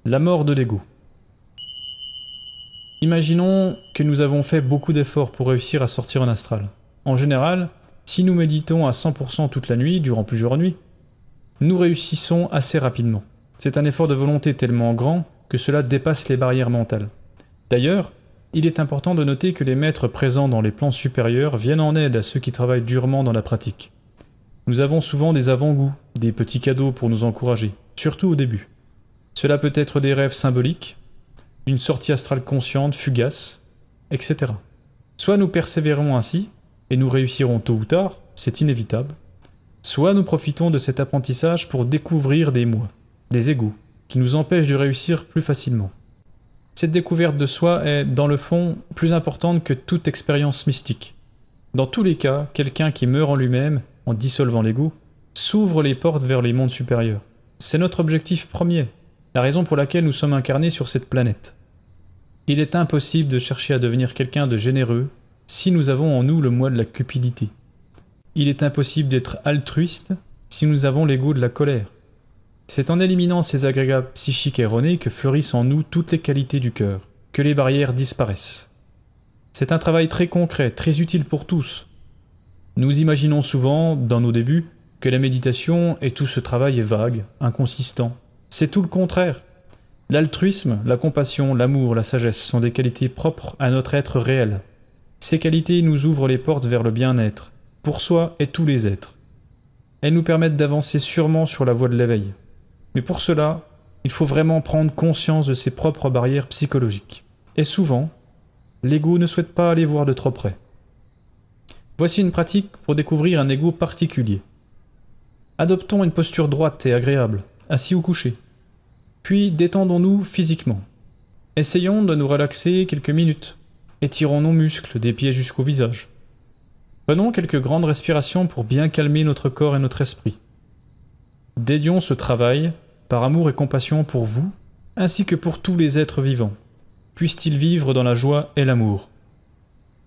La mort de l'ego. Imaginons que nous avons fait beaucoup d'efforts pour réussir à sortir en astral. En général, si nous méditons à 100% toute la nuit, durant plusieurs nuits, nous réussissons assez rapidement. C'est un effort de volonté tellement grand que cela dépasse les barrières mentales. D'ailleurs, il est important de noter que les maîtres présents dans les plans supérieurs viennent en aide à ceux qui travaillent durement dans la pratique. Nous avons souvent des avant-goûts, des petits cadeaux pour nous encourager, surtout au début. Cela peut être des rêves symboliques, une sortie astrale consciente, fugace, etc. Soit nous persévérons ainsi, et nous réussirons tôt ou tard, c'est inévitable, soit nous profitons de cet apprentissage pour découvrir des moi, des égos, qui nous empêchent de réussir plus facilement. Cette découverte de soi est, dans le fond, plus importante que toute expérience mystique. Dans tous les cas, quelqu'un qui meurt en lui-même, en dissolvant l'ego, s'ouvre les portes vers les mondes supérieurs. C'est notre objectif premier, la raison pour laquelle nous sommes incarnés sur cette planète. Il est impossible de chercher à devenir quelqu'un de généreux si nous avons en nous le moi de la cupidité. Il est impossible d'être altruiste si nous avons l'ego de la colère. C'est en éliminant ces agrégats psychiques erronés que fleurissent en nous toutes les qualités du cœur, que les barrières disparaissent. C'est un travail très concret, très utile pour tous. Nous imaginons souvent, dans nos débuts, que la méditation et tout ce travail est vague, inconsistant. C'est tout le contraire. L'altruisme, la compassion, l'amour, la sagesse sont des qualités propres à notre être réel. Ces qualités nous ouvrent les portes vers le bien-être, pour soi et tous les êtres. Elles nous permettent d'avancer sûrement sur la voie de l'éveil. Mais pour cela, il faut vraiment prendre conscience de ses propres barrières psychologiques. Et souvent, l'ego ne souhaite pas aller voir de trop près. Voici une pratique pour découvrir un ego particulier. Adoptons une posture droite et agréable, assis ou couché. Puis détendons-nous physiquement. Essayons de nous relaxer quelques minutes. Étirons nos muscles des pieds jusqu'au visage. Prenons quelques grandes respirations pour bien calmer notre corps et notre esprit. Dédions ce travail par amour et compassion pour vous, ainsi que pour tous les êtres vivants. Puissent-ils vivre dans la joie et l'amour.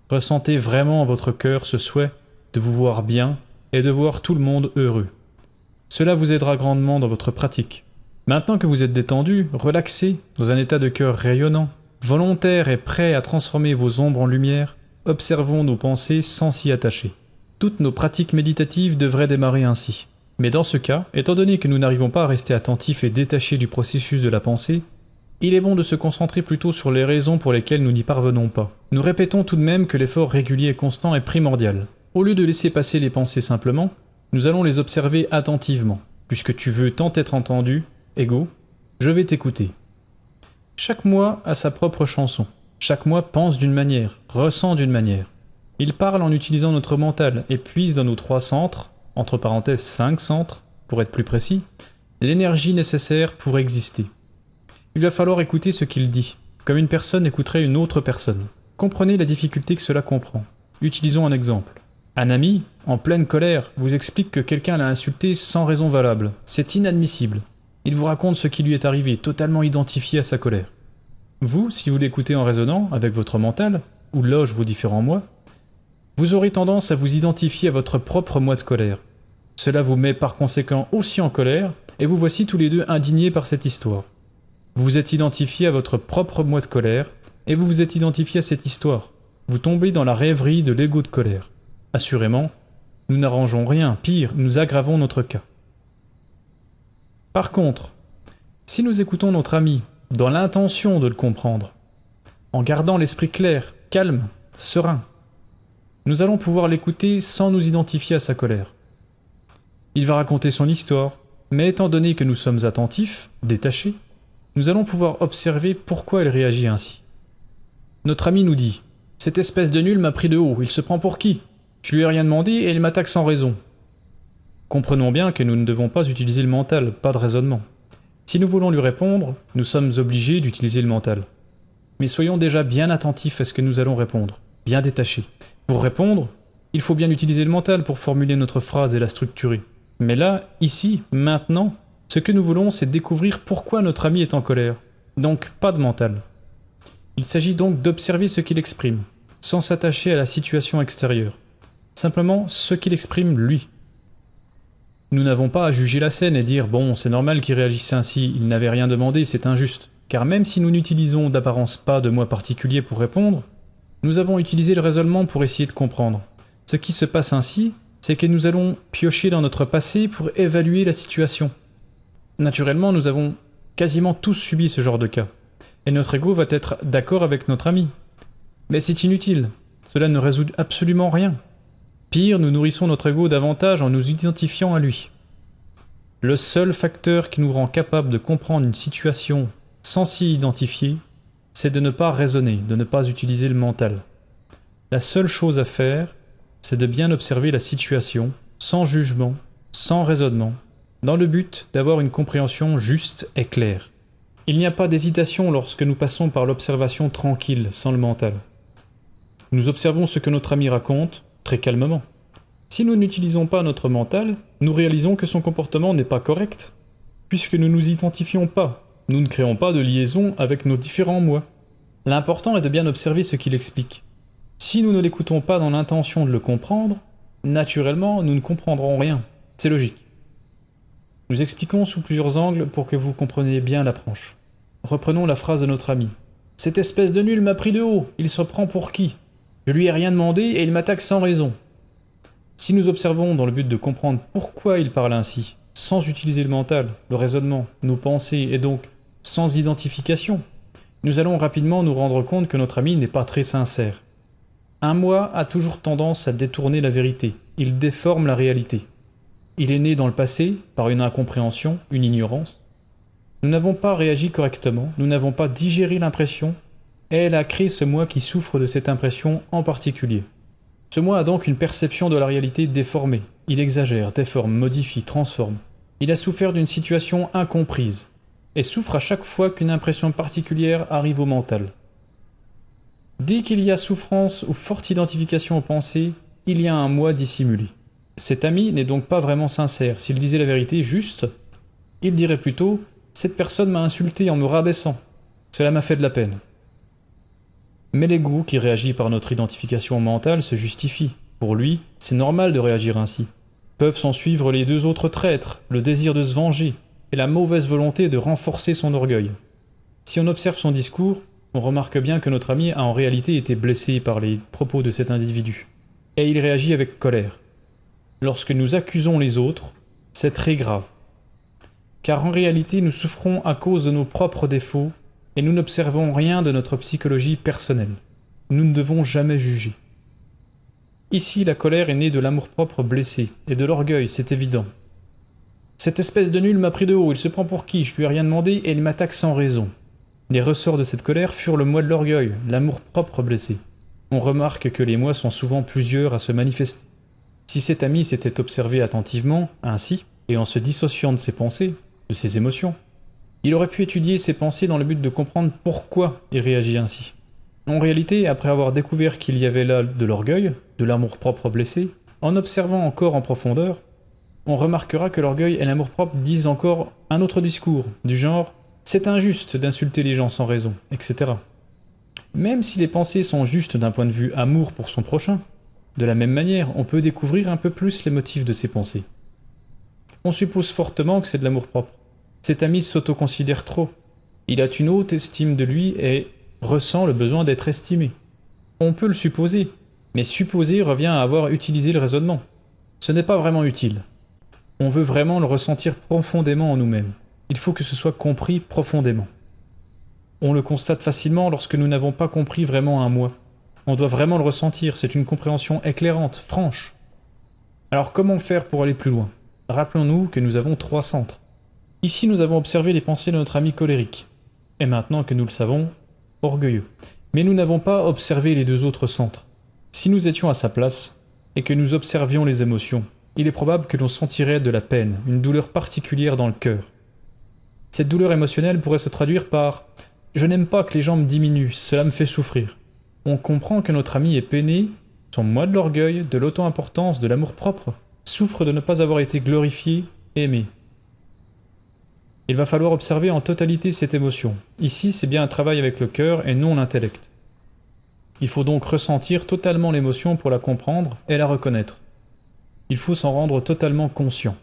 Ressentez vraiment en votre cœur ce souhait de vous voir bien et de voir tout le monde heureux. Cela vous aidera grandement dans votre pratique. Maintenant que vous êtes détendu, relaxé, dans un état de cœur rayonnant, volontaire et prêt à transformer vos ombres en lumière, observons nos pensées sans s'y attacher. Toutes nos pratiques méditatives devraient démarrer ainsi. Mais dans ce cas, étant donné que nous n'arrivons pas à rester attentifs et détachés du processus de la pensée, il est bon de se concentrer plutôt sur les raisons pour lesquelles nous n'y parvenons pas. Nous répétons tout de même que l'effort régulier et constant est primordial. Au lieu de laisser passer les pensées simplement, nous allons les observer attentivement. Puisque tu veux tant être entendu, ego, je vais t'écouter. Chaque moi a sa propre chanson. Chaque moi pense d'une manière, ressent d'une manière. Il parle en utilisant notre mental et puise dans nos 3 centres, entre parenthèses 5 centres, pour être plus précis, l'énergie nécessaire pour exister. Il va falloir écouter ce qu'il dit, comme une personne écouterait une autre personne. Comprenez la difficulté que cela comprend. Utilisons un exemple. Un ami, en pleine colère, vous explique que quelqu'un l'a insulté sans raison valable. C'est inadmissible. Il vous raconte ce qui lui est arrivé, totalement identifié à sa colère. Vous, si vous l'écoutez en raisonnant avec votre mental, ou loge vos différents moi, vous aurez tendance à vous identifier à votre propre moi de colère. Cela vous met par conséquent aussi en colère, et vous voici tous les deux indignés par cette histoire. Vous vous êtes identifié à votre propre moi de colère, et vous vous êtes identifié à cette histoire. Vous tombez dans la rêverie de l'ego de colère. Assurément, nous n'arrangeons rien, pire, nous aggravons notre cas. Par contre, si nous écoutons notre ami dans l'intention de le comprendre, en gardant l'esprit clair, calme, serein, nous allons pouvoir l'écouter sans nous identifier à sa colère. Il va raconter son histoire, mais étant donné que nous sommes attentifs, détachés, nous allons pouvoir observer pourquoi elle réagit ainsi. Notre ami nous dit « Cette espèce de nul m'a pris de haut, il se prend pour qui ? Je lui ai rien demandé et il m'attaque sans raison. » Comprenons bien que nous ne devons pas utiliser le mental, pas de raisonnement. Si nous voulons lui répondre, nous sommes obligés d'utiliser le mental. Mais soyons déjà bien attentifs à ce que nous allons répondre, bien détachés. Pour répondre, il faut bien utiliser le mental pour formuler notre phrase et la structurer. Mais là, ici, maintenant, ce que nous voulons, c'est découvrir pourquoi notre ami est en colère. Donc, pas de mental. Il s'agit donc d'observer ce qu'il exprime, sans s'attacher à la situation extérieure. Simplement ce qu'il exprime lui. Nous n'avons pas à juger la scène et dire « bon, c'est normal qu'il réagisse ainsi, il n'avait rien demandé, c'est injuste ». Car même si nous n'utilisons d'apparence pas de moi particulier pour répondre, nous avons utilisé le raisonnement pour essayer de comprendre. Ce qui se passe ainsi, c'est que nous allons piocher dans notre passé pour évaluer la situation. Naturellement, nous avons quasiment tous subi ce genre de cas, et notre ego va être d'accord avec notre ami. Mais c'est inutile, cela ne résout absolument rien. Pire, nous nourrissons notre ego davantage en nous identifiant à lui. Le seul facteur qui nous rend capable de comprendre une situation sans s'y identifier, c'est de ne pas raisonner, de ne pas utiliser le mental. La seule chose à faire, c'est de bien observer la situation, sans jugement, sans raisonnement, dans le but d'avoir une compréhension juste et claire. Il n'y a pas d'hésitation lorsque nous passons par l'observation tranquille, sans le mental. Nous observons ce que notre ami raconte, très calmement. Si nous n'utilisons pas notre mental, nous réalisons que son comportement n'est pas correct, puisque nous ne nous identifions pas. Nous ne créons pas de liaison avec nos différents moi. L'important est de bien observer ce qu'il explique. Si nous ne l'écoutons pas dans l'intention de le comprendre, naturellement, nous ne comprendrons rien. C'est logique. Nous expliquons sous plusieurs angles pour que vous compreniez bien l'approche. Reprenons la phrase de notre ami. « Cette espèce de nul m'a pris de haut, il se prend pour qui? Je lui ai rien demandé et il m'attaque sans raison. » Si nous observons dans le but de comprendre pourquoi il parle ainsi, sans utiliser le mental, le raisonnement, nos pensées et donc sans identification, nous allons rapidement nous rendre compte que notre ami n'est pas très sincère. Un moi a toujours tendance à détourner la vérité, il déforme la réalité. Il est né dans le passé, par une incompréhension, une ignorance. Nous n'avons pas réagi correctement, nous n'avons pas digéré l'impression, et elle a créé ce moi qui souffre de cette impression en particulier. Ce moi a donc une perception de la réalité déformée. Il exagère, déforme, modifie, transforme. Il a souffert d'une situation incomprise, et souffre à chaque fois qu'une impression particulière arrive au mental. Dès qu'il y a souffrance ou forte identification aux pensées, il y a un moi dissimulé. Cet ami n'est donc pas vraiment sincère. S'il disait la vérité juste, il dirait plutôt « Cette personne m'a insulté en me rabaissant. Cela m'a fait de la peine. » Mais l'ego qui réagit par notre identification mentale se justifie. Pour lui, c'est normal de réagir ainsi. Peuvent s'en suivre les deux autres traîtres, le désir de se venger et la mauvaise volonté de renforcer son orgueil. Si on observe son discours, on remarque bien que notre ami a en réalité été blessé par les propos de cet individu. Et il réagit avec colère. Lorsque nous accusons les autres, c'est très grave. Car en réalité, nous souffrons à cause de nos propres défauts et nous n'observons rien de notre psychologie personnelle. Nous ne devons jamais juger. Ici, la colère est née de l'amour-propre blessé et de l'orgueil, c'est évident. Cette espèce de nul m'a pris de haut, il se prend pour qui? Je lui ai rien demandé et il m'attaque sans raison. Les ressorts de cette colère furent le moi de l'orgueil, l'amour-propre blessé. On remarque que les moi sont souvent plusieurs à se manifester. Si cet ami s'était observé attentivement, ainsi, et en se dissociant de ses pensées, de ses émotions, il aurait pu étudier ses pensées dans le but de comprendre pourquoi il réagit ainsi. En réalité, après avoir découvert qu'il y avait là de l'orgueil, de l'amour-propre blessé, en observant encore en profondeur, on remarquera que l'orgueil et l'amour-propre disent encore un autre discours, du genre « c'est injuste d'insulter les gens sans raison », etc. Même si les pensées sont justes d'un point de vue amour pour son prochain, de la même manière, on peut découvrir un peu plus les motifs de ces pensées. On suppose fortement que c'est de l'amour-propre. Cet ami s'autoconsidère trop. Il a une haute estime de lui et ressent le besoin d'être estimé. On peut le supposer, mais supposer revient à avoir utilisé le raisonnement. Ce n'est pas vraiment utile. On veut vraiment le ressentir profondément en nous-mêmes. Il faut que ce soit compris profondément. On le constate facilement lorsque nous n'avons pas compris vraiment un moi. On doit vraiment le ressentir, c'est une compréhension éclairante, franche. Alors comment faire pour aller plus loin? Rappelons-nous que nous avons 3 centres. Ici nous avons observé les pensées de notre ami colérique. Et maintenant que nous le savons, orgueilleux. Mais nous n'avons pas observé les 2 autres centres. Si nous étions à sa place, et que nous observions les émotions, il est probable que l'on sentirait de la peine, une douleur particulière dans le cœur. Cette douleur émotionnelle pourrait se traduire par « Je n'aime pas que les gens me diminuent, cela me fait souffrir ». On comprend que notre ami est peiné, son moi de l'orgueil, de l'auto-importance, de l'amour-propre, souffre de ne pas avoir été glorifié, aimé. Il va falloir observer en totalité cette émotion. Ici, c'est bien un travail avec le cœur et non l'intellect. Il faut donc ressentir totalement l'émotion pour la comprendre et la reconnaître. Il faut s'en rendre totalement conscient.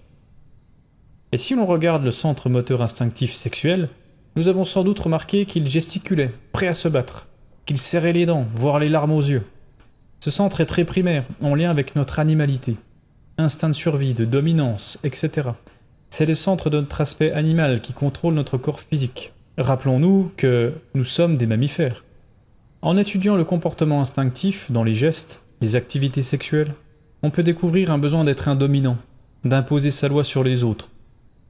Et si l'on regarde le centre moteur instinctif sexuel, nous avons sans doute remarqué qu'il gesticulait, prêt à se battre, qu'il serrait les dents, voire les larmes aux yeux. Ce centre est très primaire, en lien avec notre animalité. Instinct de survie, de dominance, etc. C'est le centre de notre aspect animal qui contrôle notre corps physique. Rappelons-nous que nous sommes des mammifères. En étudiant le comportement instinctif dans les gestes, les activités sexuelles, on peut découvrir un besoin d'être un dominant, d'imposer sa loi sur les autres.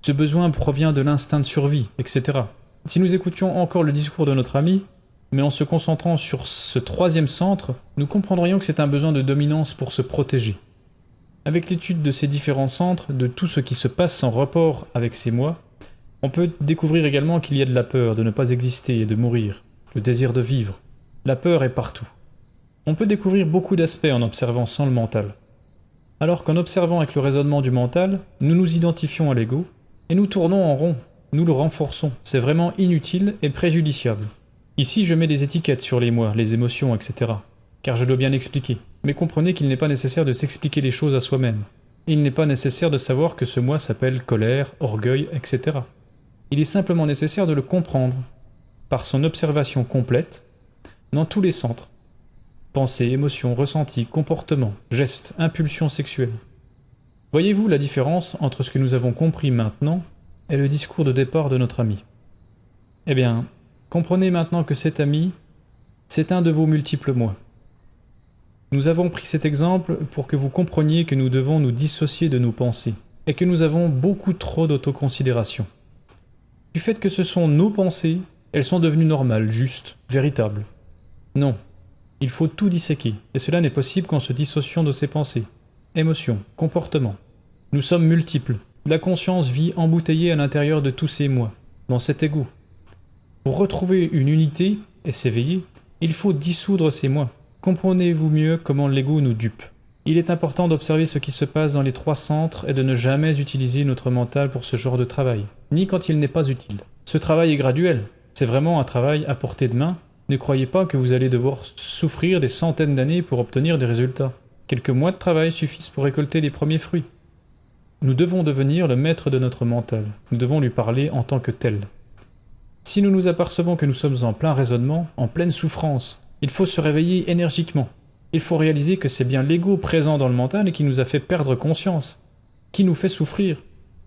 Ce besoin provient de l'instinct de survie, etc. Si nous écoutions encore le discours de notre ami, mais en se concentrant sur ce troisième centre, nous comprendrions que c'est un besoin de dominance pour se protéger. Avec l'étude de ces différents centres, de tout ce qui se passe en rapport avec ces moi, on peut découvrir également qu'il y a de la peur de ne pas exister et de mourir, le désir de vivre. La peur est partout. On peut découvrir beaucoup d'aspects en observant sans le mental. Alors qu'en observant avec le raisonnement du mental, nous nous identifions à l'ego, et nous tournons en rond, nous le renforçons. C'est vraiment inutile et préjudiciable. Ici, je mets des étiquettes sur les moi, les émotions, etc. Car je dois bien expliquer. Mais comprenez qu'il n'est pas nécessaire de s'expliquer les choses à soi-même. Il n'est pas nécessaire de savoir que ce moi s'appelle colère, orgueil, etc. Il est simplement nécessaire de le comprendre, par son observation complète, dans tous les centres. Pensée, émotion, ressenti, comportement, gestes, impulsions sexuelles. Voyez-vous la différence entre ce que nous avons compris maintenant et le discours de départ de notre ami? Eh bien, comprenez maintenant que cet ami, c'est un de vos multiples moi. Nous avons pris cet exemple pour que vous compreniez que nous devons nous dissocier de nos pensées, et que nous avons beaucoup trop d'autoconsidération. Du fait que ce sont nos pensées, elles sont devenues normales, justes, véritables. Non, il faut tout disséquer, et cela n'est possible qu'en se dissociant de ses pensées, émotions, comportements. Nous sommes multiples. La conscience vit embouteillée à l'intérieur de tous ces moi, dans cet ego. Pour retrouver une unité et s'éveiller, il faut dissoudre ces moi. Comprenez-vous mieux comment l'ego nous dupe. Il est important d'observer ce qui se passe dans les trois centres et de ne jamais utiliser notre mental pour ce genre de travail, ni quand il n'est pas utile. Ce travail est graduel, c'est vraiment un travail à portée de main. Ne croyez pas que vous allez devoir souffrir des centaines d'années pour obtenir des résultats. Quelques mois de travail suffisent pour récolter les premiers fruits. Nous devons devenir le maître de notre mental, nous devons lui parler en tant que tel. Si nous nous apercevons que nous sommes en plein raisonnement, en pleine souffrance, il faut se réveiller énergiquement. Il faut réaliser que c'est bien l'ego présent dans le mental et qui nous a fait perdre conscience, qui nous fait souffrir.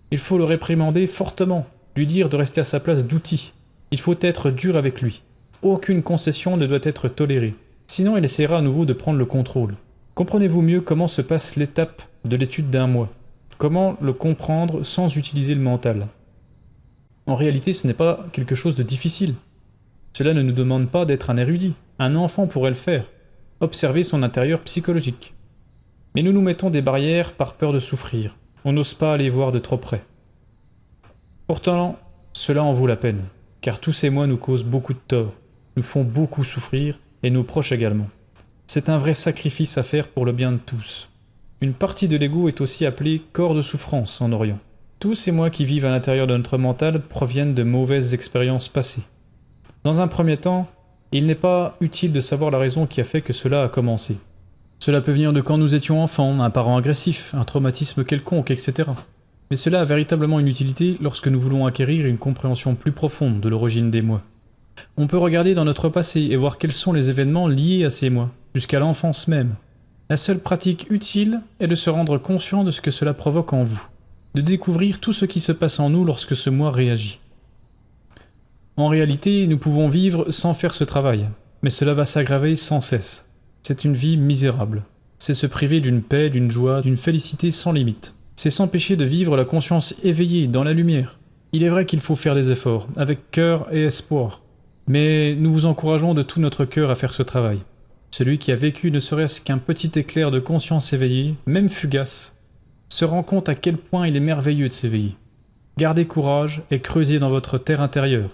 Il faut le réprimander fortement, lui dire de rester à sa place d'outil. Il faut être dur avec lui. Aucune concession ne doit être tolérée, sinon il essaiera à nouveau de prendre le contrôle. Comprenez-vous mieux comment se passe l'étape de l'étude d'un moi? Comment le comprendre sans utiliser le mental? En réalité, ce n'est pas quelque chose de difficile. Cela ne nous demande pas d'être un érudit. Un enfant pourrait le faire. Observer son intérieur psychologique. Mais nous nous mettons des barrières par peur de souffrir. On n'ose pas aller voir de trop près. Pourtant, cela en vaut la peine, car tous ces moi nous causent beaucoup de tort, nous font beaucoup souffrir, et nos proches également. C'est un vrai sacrifice à faire pour le bien de tous. Une partie de l'ego est aussi appelée corps de souffrance en Orient. Tous ces moi qui vivent à l'intérieur de notre mental proviennent de mauvaises expériences passées. Dans un premier temps, il n'est pas utile de savoir la raison qui a fait que cela a commencé. Cela peut venir de quand nous étions enfants, un parent agressif, un traumatisme quelconque, etc. Mais cela a véritablement une utilité lorsque nous voulons acquérir une compréhension plus profonde de l'origine des moi. On peut regarder dans notre passé et voir quels sont les événements liés à ces moi, jusqu'à l'enfance même. La seule pratique utile est de se rendre conscient de ce que cela provoque en vous, de découvrir tout ce qui se passe en nous lorsque ce moi réagit. En réalité, nous pouvons vivre sans faire ce travail, mais cela va s'aggraver sans cesse. C'est une vie misérable. C'est se priver d'une paix, d'une joie, d'une félicité sans limite. C'est s'empêcher de vivre la conscience éveillée dans la lumière. Il est vrai qu'il faut faire des efforts, avec cœur et espoir. Mais nous vous encourageons de tout notre cœur à faire ce travail. Celui qui a vécu ne serait-ce qu'un petit éclair de conscience éveillée, même fugace, se rend compte à quel point il est merveilleux de s'éveiller. Gardez courage et creusez dans votre terre intérieure.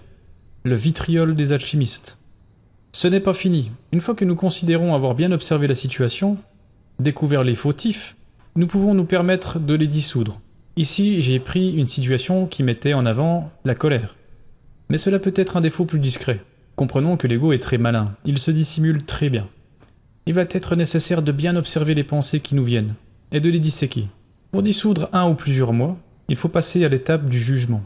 Le vitriol des alchimistes. Ce n'est pas fini. Une fois que nous considérons avoir bien observé la situation, découvert les fautifs, nous pouvons nous permettre de les dissoudre. Ici, j'ai pris une situation qui mettait en avant la colère. Mais cela peut être un défaut plus discret. Comprenons que l'ego est très malin, il se dissimule très bien. Il va être nécessaire de bien observer les pensées qui nous viennent, et de les disséquer. Pour dissoudre un ou plusieurs moi, il faut passer à l'étape du jugement.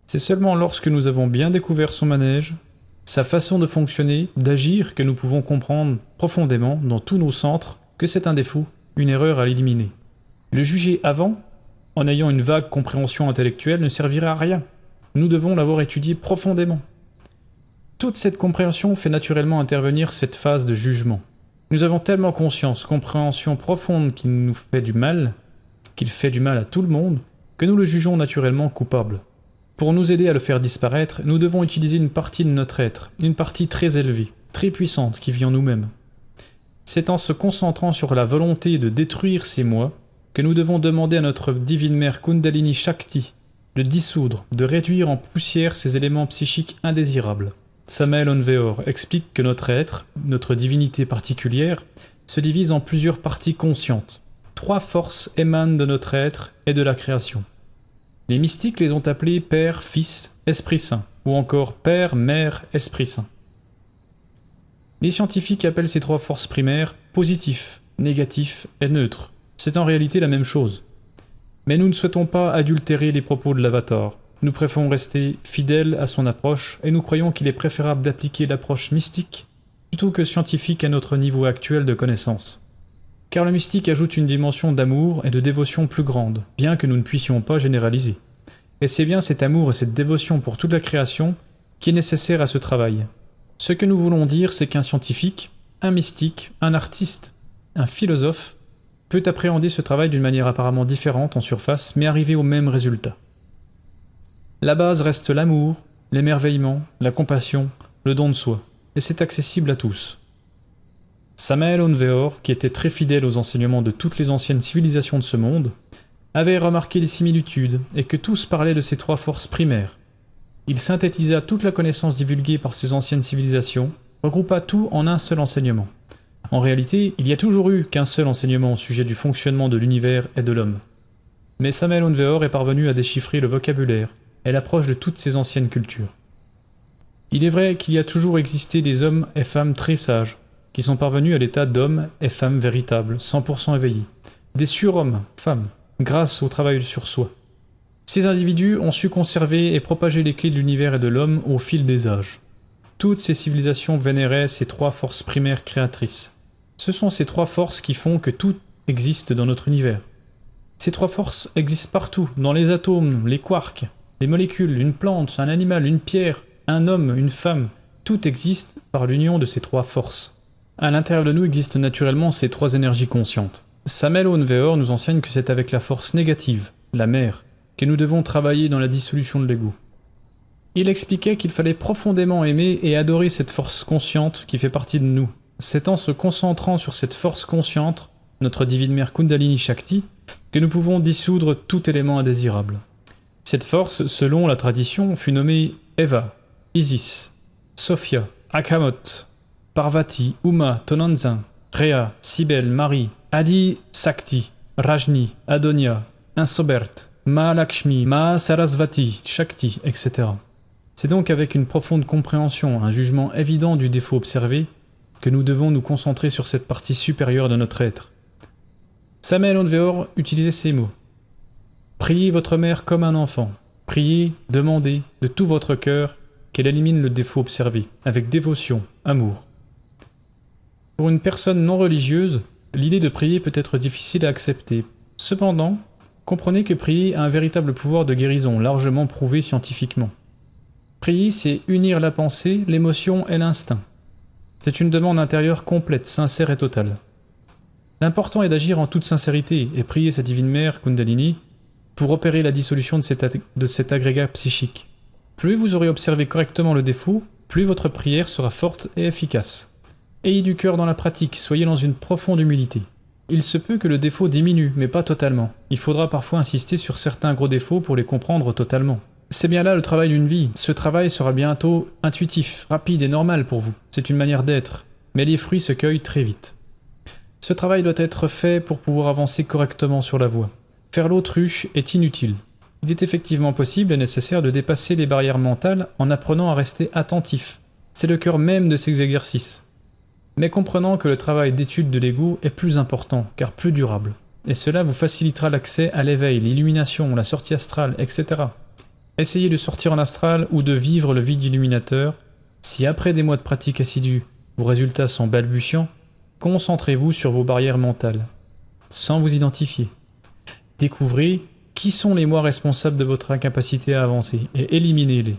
C'est seulement lorsque nous avons bien découvert son manège, sa façon de fonctionner, d'agir, que nous pouvons comprendre profondément dans tous nos centres que c'est un défaut, une erreur à éliminer. Le juger avant, en ayant une vague compréhension intellectuelle, ne servirait à rien. Nous devons l'avoir étudié profondément. Toute cette compréhension fait naturellement intervenir cette phase de jugement. Nous avons tellement conscience, compréhension profonde qu'il nous fait du mal, qu'il fait du mal à tout le monde, que nous le jugeons naturellement coupable. Pour nous aider à le faire disparaître, nous devons utiliser une partie de notre être, une partie très élevée, très puissante qui vit en nous-mêmes. C'est en se concentrant sur la volonté de détruire ces moi que nous devons demander à notre divine mère Kundalini Shakti de dissoudre, de réduire en poussière ces éléments psychiques indésirables. Samael Onveor explique que notre être, notre divinité particulière, se divise en plusieurs parties conscientes. 3 forces émanent de notre être et de la création. Les mystiques les ont appelées Père, Fils, Esprit Saint, ou encore Père, Mère, Esprit Saint. Les scientifiques appellent ces 3 forces primaires positif, négatif et neutre. C'est en réalité la même chose. Mais nous ne souhaitons pas adultérer les propos de l'avatar. Nous préférons rester fidèles à son approche et nous croyons qu'il est préférable d'appliquer l'approche mystique plutôt que scientifique à notre niveau actuel de connaissance. Car le mystique ajoute une dimension d'amour et de dévotion plus grande, bien que nous ne puissions pas généraliser. Et c'est bien cet amour et cette dévotion pour toute la création qui est nécessaire à ce travail. Ce que nous voulons dire, c'est qu'un scientifique, un mystique, un artiste, un philosophe peut appréhender ce travail d'une manière apparemment différente en surface, mais arriver au même résultat. La base reste l'amour, l'émerveillement, la compassion, le don de soi, et c'est accessible à tous. Samael Onveor, qui était très fidèle aux enseignements de toutes les anciennes civilisations de ce monde, avait remarqué des similitudes et que tous parlaient de ces 3 forces primaires. Il synthétisa toute la connaissance divulguée par ces anciennes civilisations, regroupa tout en un seul enseignement. En réalité, il n'y a toujours eu qu'un seul enseignement au sujet du fonctionnement de l'univers et de l'homme. Mais Samael Onveor est parvenu à déchiffrer le vocabulaire et l'approche de toutes ces anciennes cultures. Il est vrai qu'il y a toujours existé des hommes et femmes très sages, qui sont parvenus à l'état d'hommes et femmes véritables, 100% éveillés. Des surhommes, femmes, grâce au travail sur soi. Ces individus ont su conserver et propager les clés de l'univers et de l'homme au fil des âges. Toutes ces civilisations vénéraient ces 3 forces primaires créatrices. Ce sont ces 3 forces qui font que tout existe dans notre univers. Ces 3 forces existent partout, dans les atomes, les quarks, les molécules, une plante, un animal, une pierre, un homme, une femme. Tout existe par l'union de ces 3 forces. À l'intérieur de nous existent naturellement ces 3 énergies conscientes. Samael Onveor nous enseigne que c'est avec la force négative, la mère, que nous devons travailler dans la dissolution de l'ego. Il expliquait qu'il fallait profondément aimer et adorer cette force consciente qui fait partie de nous. C'est en se concentrant sur cette force consciente, notre divine mère Kundalini Shakti, que nous pouvons dissoudre tout élément indésirable. Cette force, selon la tradition, fut nommée Eva, Isis, Sophia, Akamot, Parvati, Uma, Tonantzin, Rhea, Cybèle, Marie, Adi Sakti, Rajni, Adonia, Insobert, Mahalakshmi, Mahasarasvati, Shakti, etc. C'est donc avec une profonde compréhension, un jugement évident du défaut observé, que nous devons nous concentrer sur cette partie supérieure de notre être. Samael Onveor utilisait ces mots. Priez votre mère comme un enfant. Priez, demandez, de tout votre cœur, qu'elle élimine le défaut observé, avec dévotion, amour. Pour une personne non religieuse, l'idée de prier peut être difficile à accepter. Cependant, comprenez que prier a un véritable pouvoir de guérison, largement prouvé scientifiquement. Prier, c'est unir la pensée, l'émotion et l'instinct. C'est une demande intérieure complète, sincère et totale. L'important est d'agir en toute sincérité et prier sa divine mère, Kundalini, pour opérer la dissolution de cet agrégat psychique. Plus vous aurez observé correctement le défaut, plus votre prière sera forte et efficace. Ayez du cœur dans la pratique, soyez dans une profonde humilité. Il se peut que le défaut diminue, mais pas totalement. Il faudra parfois insister sur certains gros défauts pour les comprendre totalement. C'est bien là le travail d'une vie. Ce travail sera bientôt intuitif, rapide et normal pour vous. C'est une manière d'être, mais les fruits se cueillent très vite. Ce travail doit être fait pour pouvoir avancer correctement sur la voie. Faire l'autruche est inutile. Il est effectivement possible et nécessaire de dépasser les barrières mentales en apprenant à rester attentif. C'est le cœur même de ces exercices. Mais comprenant que le travail d'étude de l'ego est plus important, car plus durable. et cela vous facilitera l'accès à l'éveil, l'illumination, la sortie astrale, etc. Essayez de sortir en astral ou de vivre le vide illuminateur. Si après des mois de pratique assidue, vos résultats sont balbutiants, concentrez-vous sur vos barrières mentales, sans vous identifier. Découvrez qui sont les moi responsables de votre incapacité à avancer et éliminez-les.